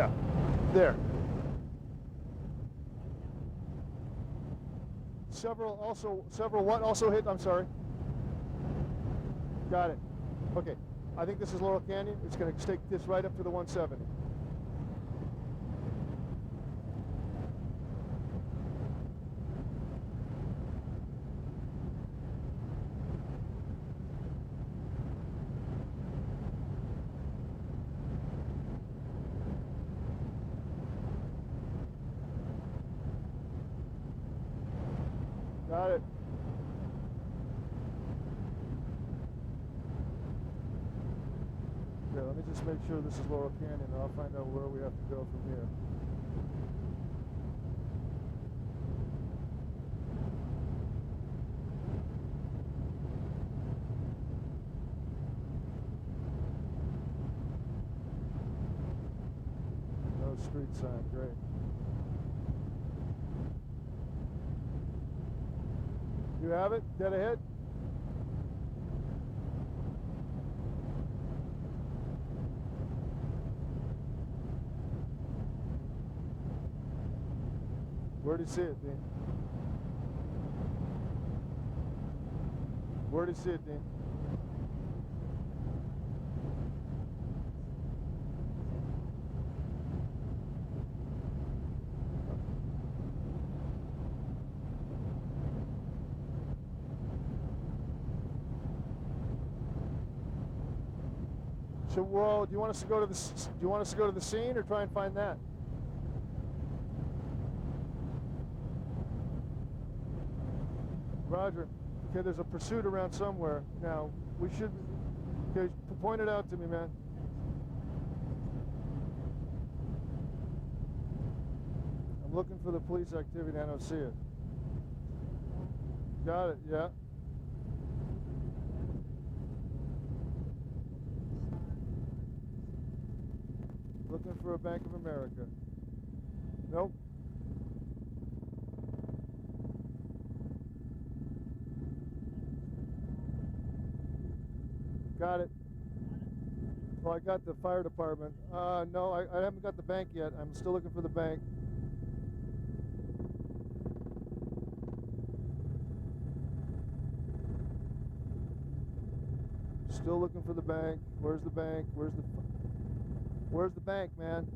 Yeah, there. Several what also hit? I'm sorry. Got it. Okay. I think this is Laurel Canyon. It's going to take this right up to the 170. Got it. Okay, let me just make sure this is Laurel Canyon, and I'll find out where we have to go from here. No street sign, great. You have it? Dead ahead? Where do you see it, Dean? Where do you see it, Dean? So, well, do you want us to go to the? Do you want us to go to the scene or try and find that? Roger. Okay, there's a pursuit around somewhere. Now, we should... Okay, point it out to me, man. I'm looking for the police activity. I don't see it. Got it, yeah. Looking for a Bank of America. Nope. Got it. Well, I got the fire department. No, I haven't got the bank yet. I'm still looking for the bank. Still looking for the bank. Where's the bank? Where's the bank, man?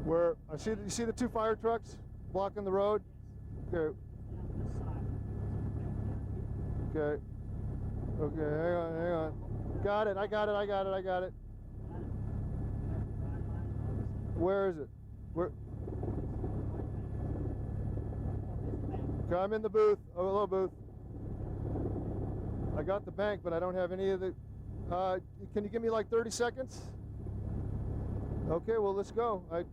Where I see, you see the two fire trucks blocking the road? Okay. Okay. Okay, hang on. Got it, I got it. Where is it? Where? Okay, I'm in the booth. Oh, hello, booth. I got the bank, but I don't have any of the... can you give me like 30 seconds? Okay, well, let's go. I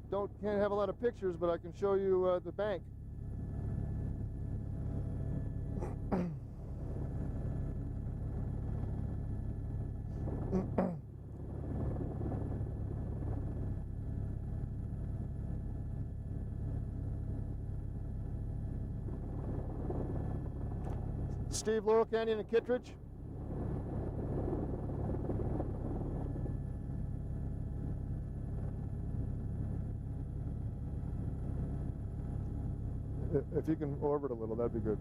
can't have a lot of pictures, but I can show you the bank. Steve, Laurel Canyon and Kittredge. If you can orbit a little, that'd be good.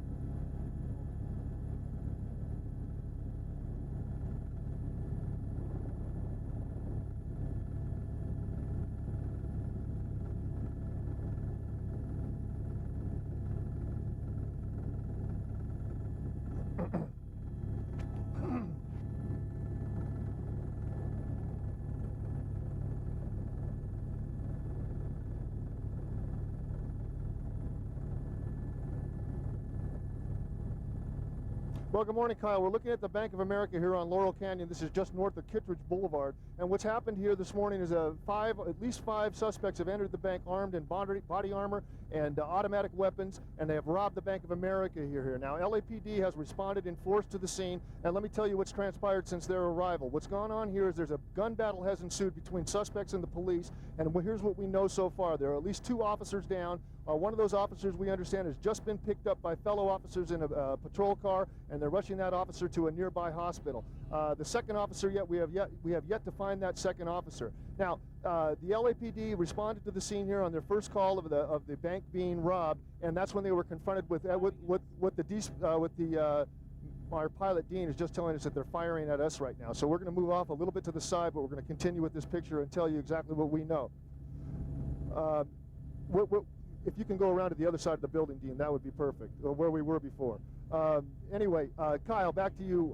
Well, good morning, Kyle. We're looking at the Bank of America here on Laurel Canyon. This is just north of Kittredge Boulevard. And what's happened here this morning is at least five suspects have entered the bank armed in body armor and automatic weapons, and they have robbed the Bank of America here. Now, LAPD has responded in force to the scene, and let me tell you what's transpired since their arrival. What's gone on here is there's a gun battle has ensued between suspects and the police, and here's what we know so far. There are at least 2 officers down. One of those officers, we understand, has just been picked up by fellow officers in a patrol car, and they're rushing that officer to a nearby hospital. The second officer, we have yet to find that second officer. Now, the LAPD responded to the scene here on their first call of the bank being robbed, and that's when they were confronted with our pilot Dean is just telling us that they're firing at us right now. So we're going to move off a little bit to the side, but we're going to continue with this picture and tell you exactly what we know. If you can go around to the other side of the building, Dean, that would be perfect, where we were before. Anyway, Kyle, back to you.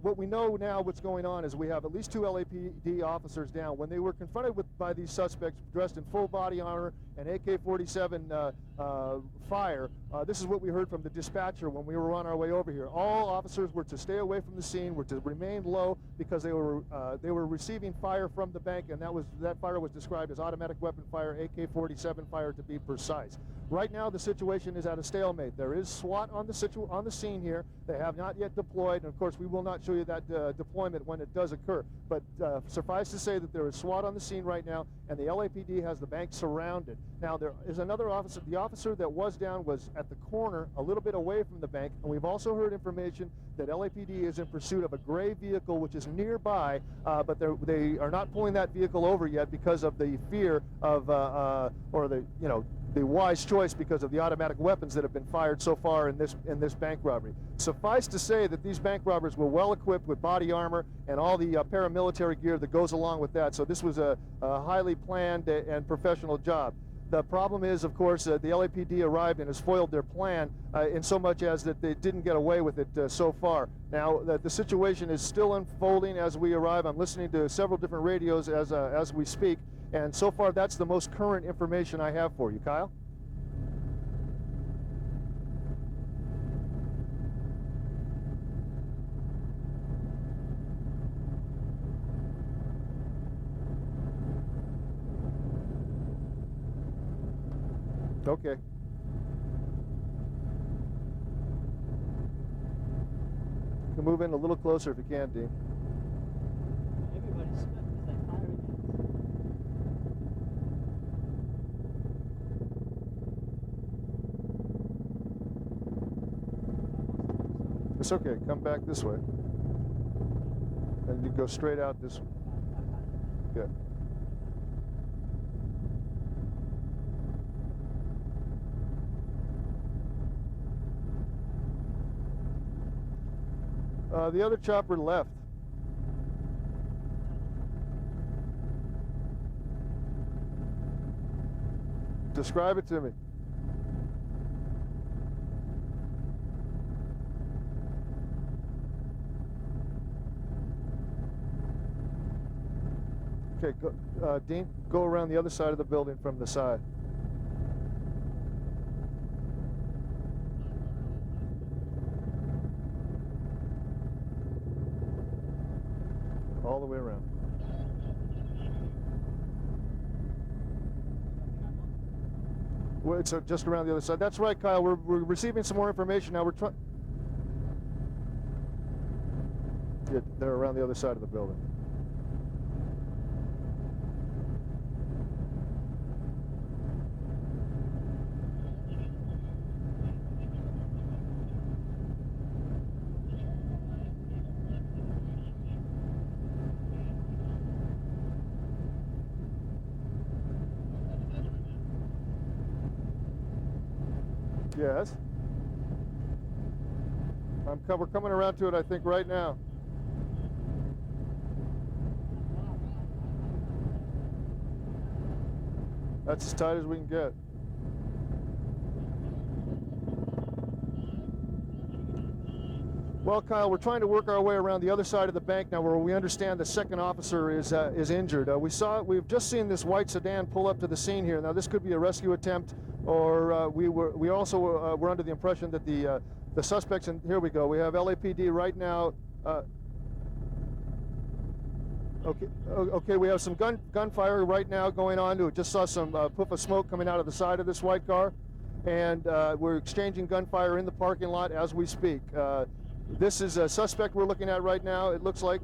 What we know now, what's going on, is we have at least 2 LAPD officers down. When they were confronted by these suspects dressed in full body armor and AK-47 fire, this is what we heard from the dispatcher when we were on our way over here. All officers were to stay away from the scene, were to remain low, because they were receiving fire from the bank, and that fire was described as automatic weapon fire, AK-47 fire to be precise. Right now, the situation is at a stalemate. There is SWAT on the scene here. They have not yet deployed, and of course, we will not show you that deployment when it does occur. But suffice to say that there is SWAT on the scene right now, and the LAPD has the bank surrounded. Now, there is another officer. The officer that was down was at the corner, a little bit away from the bank, and we've also heard information that LAPD is in pursuit of a gray vehicle which is nearby, but they are not pulling that vehicle over yet because of the fear of, the wise choice because of the automatic weapons that have been fired so far in this bank robbery. Suffice to say that these bank robbers were well equipped with body armor and all the paramilitary gear that goes along with that. So this was a highly planned and professional job. The problem is, of course, the LAPD arrived and has foiled their plan in so much as that they didn't get away with it so far. Now, the situation is still unfolding as we arrive. I'm listening to several different radios as we speak, and so far that's the most current information I have for you. Kyle? Okay. You can move in a little closer if you can, Dean. Everybody's stuck because they firing at us. It's okay. Come back this way. And you go straight out this way. Good. The other chopper left. Describe it to me. Okay, Dean, go around the other side of the building from the side. All the way around. Well, it's just around the other side. That's right, Kyle. We're receiving some more information now. We're trying. Yeah, they're around the other side of the building. Yes. We're coming around to it, I think, right now. That's as tight as we can get. Well, Kyle, we're trying to work our way around the other side of the bank now, where we understand the second officer is injured. We've just seen this white sedan pull up to the scene here. Now, this could be a rescue attempt, or we also were under the impression that the the suspects, and here we go. We have LAPD right now. Okay, we have some gunfire right now going on. We just saw some puff of smoke coming out of the side of this white car, and we're exchanging gunfire in the parking lot as we speak. This is a suspect we're looking at right now, it looks like.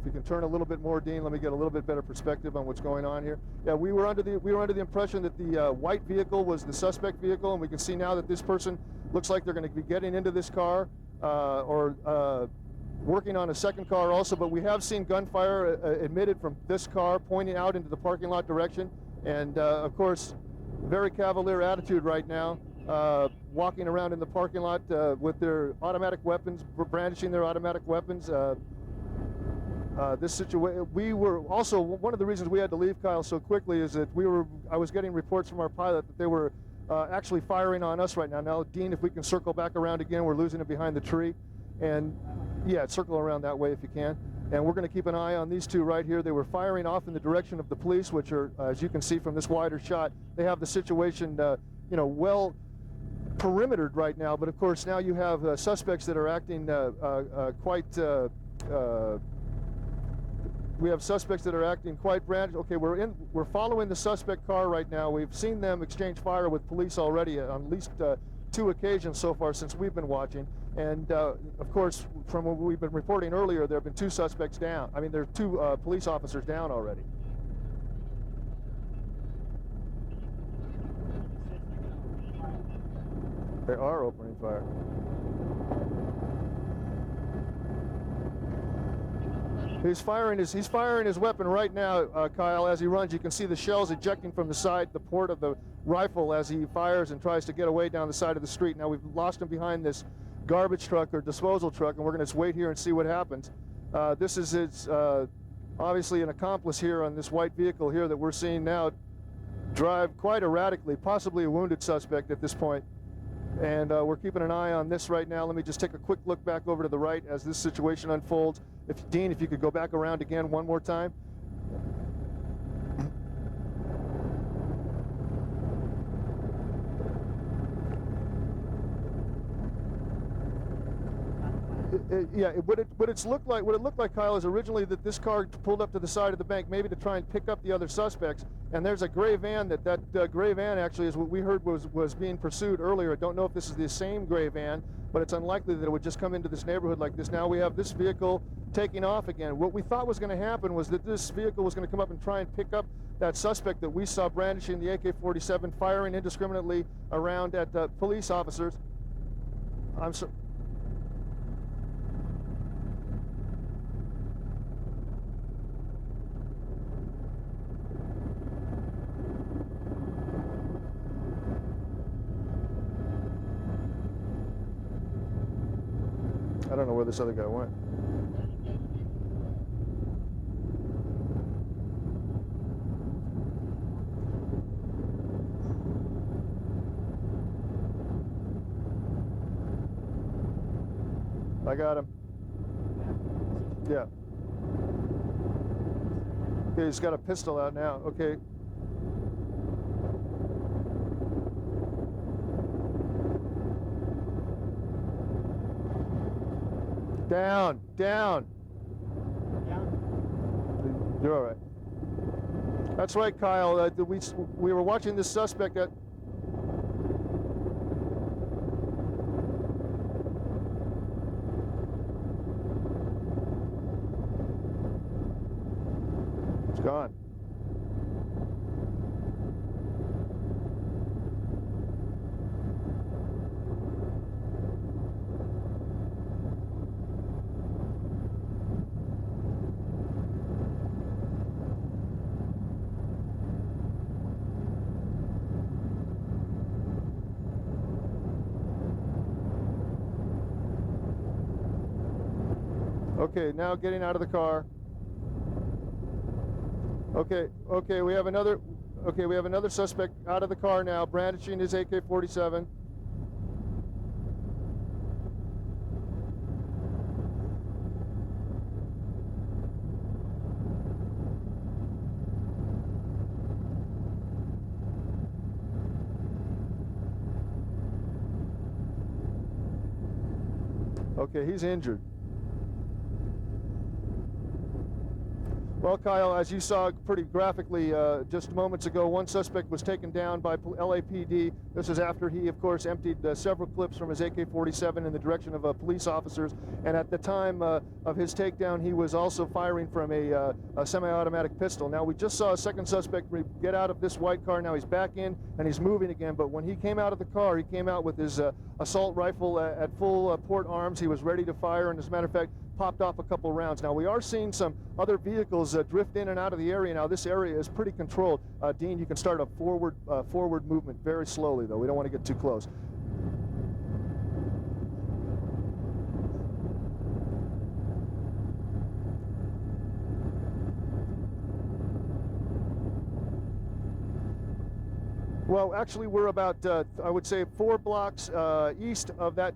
If you can turn a little bit more, Dean, let me get a little bit better perspective on what's going on here. Yeah, we were under the impression that the white vehicle was the suspect vehicle, and we can see now that this person looks like they're going to be getting into this car or working on a second car also. But we have seen gunfire emitted from this car pointing out into the parking lot direction, and of course, very cavalier attitude right now, walking around in the parking lot with their automatic weapons, brandishing their automatic weapons. This situation, we were also, one of the reasons we had to leave, Kyle, so quickly is that I was getting reports from our pilot that they were actually firing on us right now. Now, Dean, if we can circle back around again, we're losing it behind the tree. And yeah, circle around that way if you can. And we're going to keep an eye on these two right here. They were firing off in the direction of the police, which are, as you can see from this wider shot, they have the situation, well perimetered right now. But of course, now you have suspects that are acting we have suspects that are acting quite brandished. Okay, we're following the suspect car right now. We've seen them exchange fire with police already on at least 2 occasions so far since we've been watching. And of course, from what we've been reporting earlier, there have been 2 suspects down. I mean, there are 2 police officers down already. They are opening fire. He's firing his weapon right now, Kyle, as he runs. You can see the shells ejecting from the side, the port of the rifle as he fires and tries to get away down the side of the street. Now we've lost him behind this garbage truck or disposal truck, and we're going to wait here and see what happens. This is obviously an accomplice here on this white vehicle here that we're seeing now drive quite erratically, possibly a wounded suspect at this point. And we're keeping an eye on this right now. Let me just take a quick look back over to the right as this situation unfolds. Dean, if you could go back around again one more time. What it looked like, Kyle, is originally that this car pulled up to the side of the bank, maybe to try and pick up the other suspects. And there's a gray van that gray van actually is what we heard was being pursued earlier. I don't know if this is the same gray van, but it's unlikely that it would just come into this neighborhood like this. Now we have this vehicle taking off again. What we thought was going to happen was that this vehicle was going to come up and try and pick up that suspect that we saw brandishing the AK-47, firing indiscriminately around at police officers. I'm sorry. I don't know where this other guy went. I got him. Yeah. Okay, he's got a pistol out now. Okay. Down. Down. You're all right. That's right, Kyle. We were watching this suspect at... It's gone. Okay, now getting out of the car. Okay, we have another suspect out of the car now, brandishing his AK-47. Okay, he's injured. Well, Kyle, as you saw pretty graphically just moments ago, one suspect was taken down by LAPD. This is after he, of course, emptied several clips from his AK-47 in the direction of police officers. And at the time of his takedown, he was also firing from a semi-automatic pistol. Now, we just saw a second suspect get out of this white car. Now he's back in and he's moving again. But when he came out of the car, he came out with his assault rifle at full port arms. He was ready to fire, and as a matter of fact, popped off a couple rounds. Now, we are seeing some other vehicles drift in and out of the area. Now, this area is pretty controlled. Dean, you can start a forward movement very slowly, though. We don't want to get too close. Well, actually, we're about, I would say, 4 blocks east of that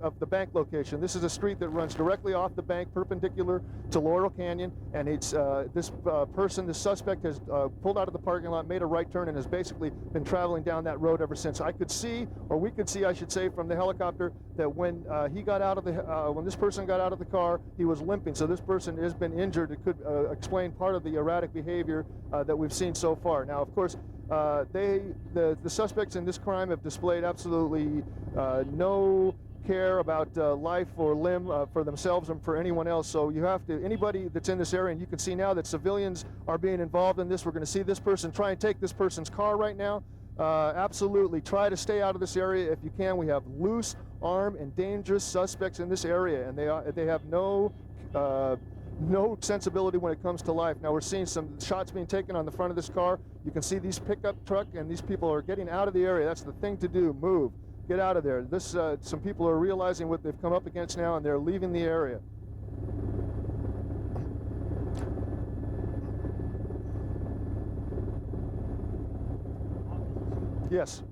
of the bank location. This is a street that runs directly off the bank, perpendicular to Laurel Canyon, and it's this suspect, has pulled out of the parking lot, made a right turn, and has basically been traveling down that road ever since. I could see, or we could see, I should say, from the helicopter that when he got out of the, when this person got out of the car, he was limping. So this person has been injured. It could explain part of the erratic behavior that we've seen so far. Now, of course, the suspects in this crime have displayed absolutely no care about life or limb for themselves and for anyone else. So you have to, anybody that's in this area, and you can see now that civilians are being involved in this. We're going to see this person try and take this person's car right now. Absolutely try to stay out of this area if you can. We have loose, armed, and dangerous suspects in this area, and they have no sensibility when it comes to life. Now, we're seeing some shots being taken on the front of this car. You can see these pickup truck, and these people are getting out of the area. That's the thing to do. Move. Get out of there. This some people are realizing what they've come up against now, and they're leaving the area. Yes.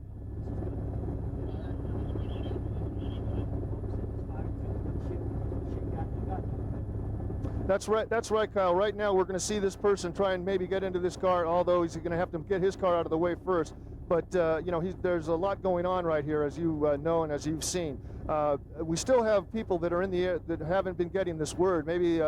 That's right, Kyle. Right now, we're going to see this person try and maybe get into this car, although he's going to have to get his car out of the way first. But, you know, there's a lot going on right here, as you know and as you've seen. We still have people that are in the air that haven't been getting this word. Maybe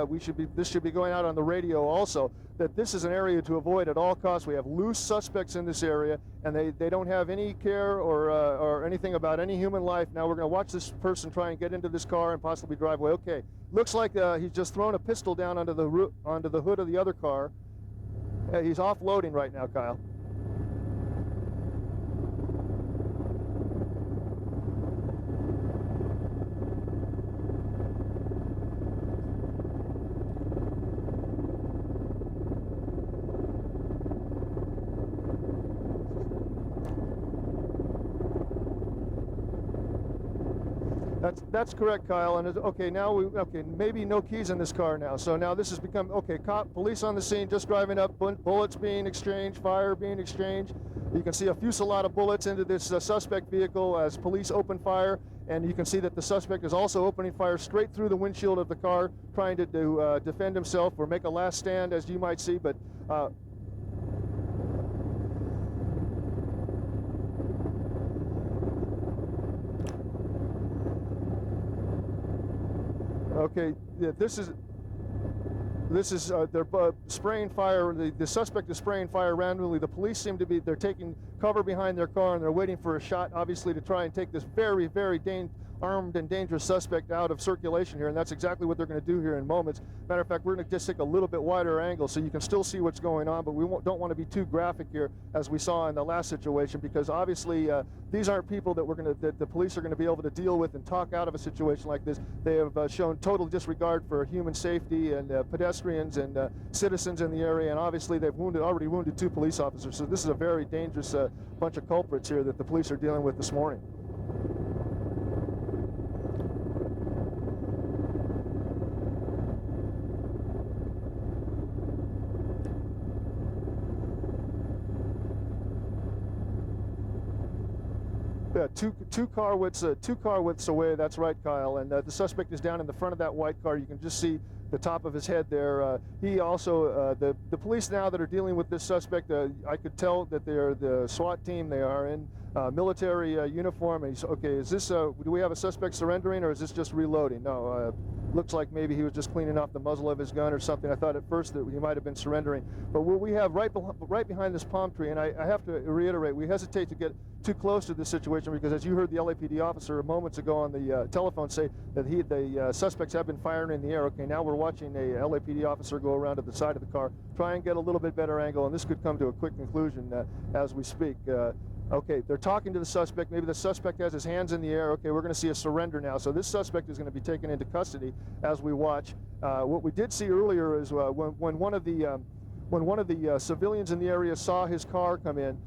this should be going out on the radio also, that this is an area to avoid at all costs. We have loose suspects in this area, and they don't have any care or anything about any human life. Now we're going to watch this person try and get into this car and possibly drive away. Okay, looks like he's just thrown a pistol down onto the hood of the other car. He's offloading right now, Kyle. That's correct, Kyle. And okay, now maybe no keys in this car now. So now this has become police on the scene, just driving up, bullets being exchanged, fire being exchanged. You can see a fusillade of bullets into this suspect vehicle as police open fire, and you can see that the suspect is also opening fire straight through the windshield of the car, trying to defend himself or make a last stand, as you might see. But okay, yeah, this is they're spraying fire. The suspect is spraying fire randomly. The police seem to be, they're taking cover behind their car, and they're waiting for a shot, obviously, to try and take this very, very armed and dangerous suspect out of circulation here, and that's exactly what they're going to do here in moments. Matter of fact, we're going to just take a little bit wider angle so you can still see what's going on, but we don't want to be too graphic here as we saw in the last situation, because obviously these aren't people that the police are going to be able to deal with and talk out of a situation like this. They have shown total disregard for human safety and pedestrians and citizens in the area, and obviously they've already wounded 2 police officers. So this is a very dangerous bunch of culprits here that the police are dealing with this morning. Yeah, two car widths away. That's right, Kyle. And the suspect is down in the front of that white car. You can just see the top of his head there. He also, the police now that are dealing with this suspect, I could tell that they're the SWAT team. They are in military uniform. And he's, okay, is this, do we have a suspect surrendering, or is this just reloading? No, looks like maybe he was just cleaning off the muzzle of his gun or something. I thought at first that he might have been surrendering. But what we have right behind this palm tree, and I have to reiterate, we hesitate to get too close to this situation because, as you heard the LAPD officer moments ago on the telephone say that the suspects have been firing in the air. Okay, now we're watching a LAPD officer go around to the side of the car, try and get a little bit better angle, and this could come to a quick conclusion as we speak. Okay, they're talking to the suspect. Maybe the suspect has his hands in the air. Okay, we're going to see a surrender now. So this suspect is going to be taken into custody as we watch. What we did see earlier is when one of the civilians in the area saw his car come in,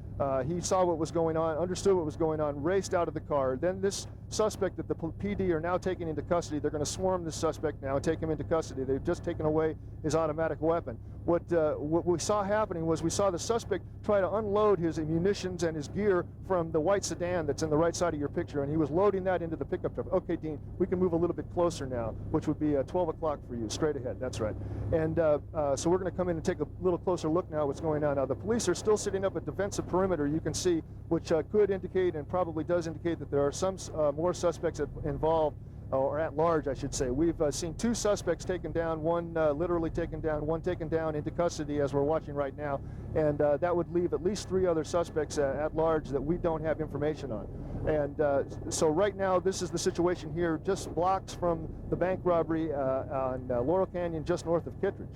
he saw what was going on, understood what was going on, raced out of the car. Then this suspect that the PD are now taking into custody, they're going to swarm this suspect now and take him into custody. They've just taken away his automatic weapon. What we saw happening was we saw the suspect try to unload his munitions and his gear from the white sedan that's in the right side of your picture, and he was loading that into the pickup truck. Okay, Dean, we can move a little bit closer now, which would be 12 o'clock for you, straight ahead. That's right. And so we're going to come in and take a little closer look now at what's going on. Now, the police are still sitting up a defensive perimeter, you can see, which could indicate and probably does indicate that there are some more suspects involved, or at large, I should say. We've seen two suspects taken down, one literally taken down, one taken down into custody as we're watching right now, and that would leave at least three other suspects at large that we don't have information on. And so right now, this is the situation here, just blocks from the bank robbery on Laurel Canyon, just north of Kittredge.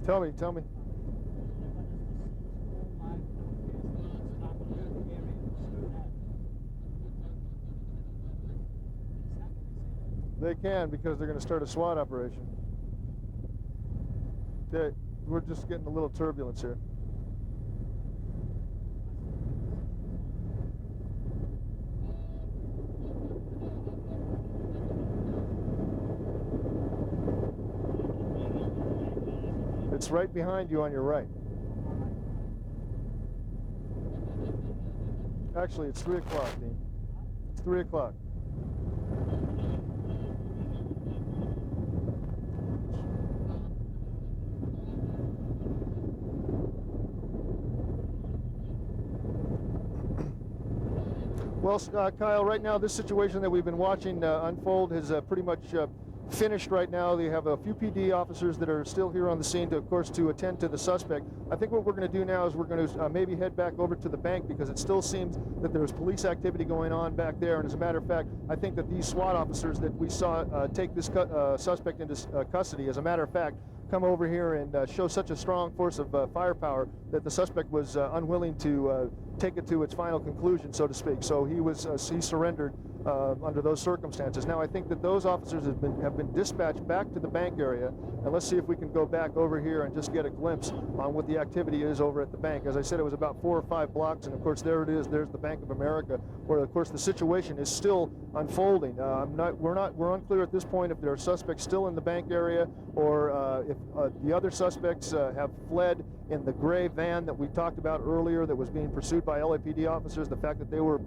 Tell me. They can, because they're going to start a SWAT operation. We're just getting a little turbulence here. It's right behind you on your right. Actually, it's 3 o'clock, Dean. It's 3 o'clock. Well, Kyle, right now, this situation that we've been watching unfold has pretty much finished right now. They have a few PD officers that are still here on the scene, of course, to attend to the suspect. I think what we're going to do now is we're going to maybe head back over to the bank, because it still seems that there's police activity going on back there. And as a matter of fact, I think that these SWAT officers that we saw take this suspect into custody, as a matter of fact, come over here and show such a strong force of firepower that the suspect was unwilling to take it to its final conclusion, so to speak. So he surrendered under those circumstances. Now, I think that those officers have been dispatched back to the bank area, and let's see if we can go back over here and just get a glimpse on what the activity is over at the bank. As I said, it was about 4 or 5 blocks, and of course there it is. There's the Bank of America, where of course the situation is still unfolding. We're unclear at this point if there are suspects still in the bank area, or if the other suspects have fled in the gray van that we talked about earlier that was being pursued by LAPD officers. The fact that they were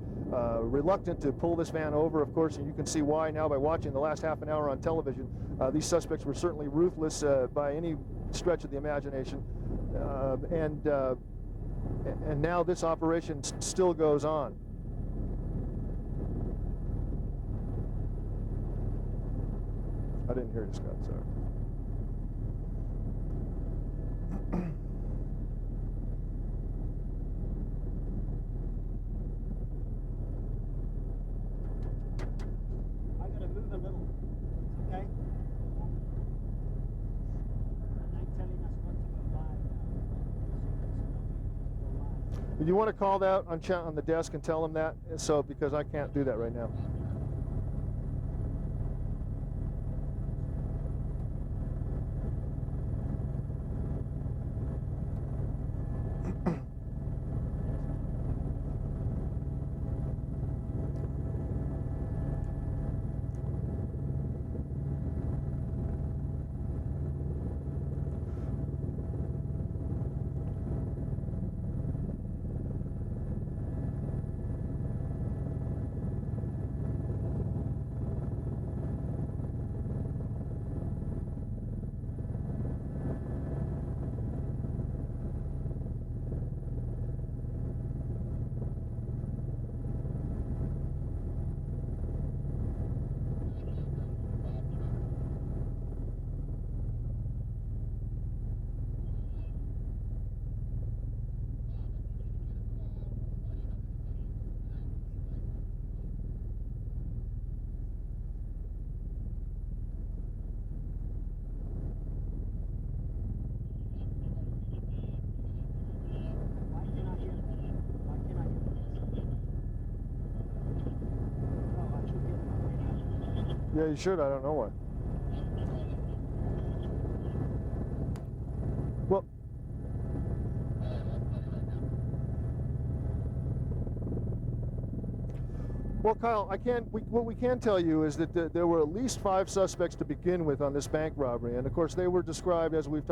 reluctant to pull this van over, of course, and you can see why now by watching the last half an hour on television. These suspects were certainly ruthless by any stretch of the imagination, and now this operation still goes on. I didn't hear you, Scott, sorry. I gotta move a little. Okay? And they're telling us not to go live now. You want to call that on the desk and tell them that? So, because I can't do that right now. Yeah, you should. I don't know why. Well, Kyle, what we can tell you is that there were at least 5 suspects to begin with on this bank robbery, and of course they were described, as we've talked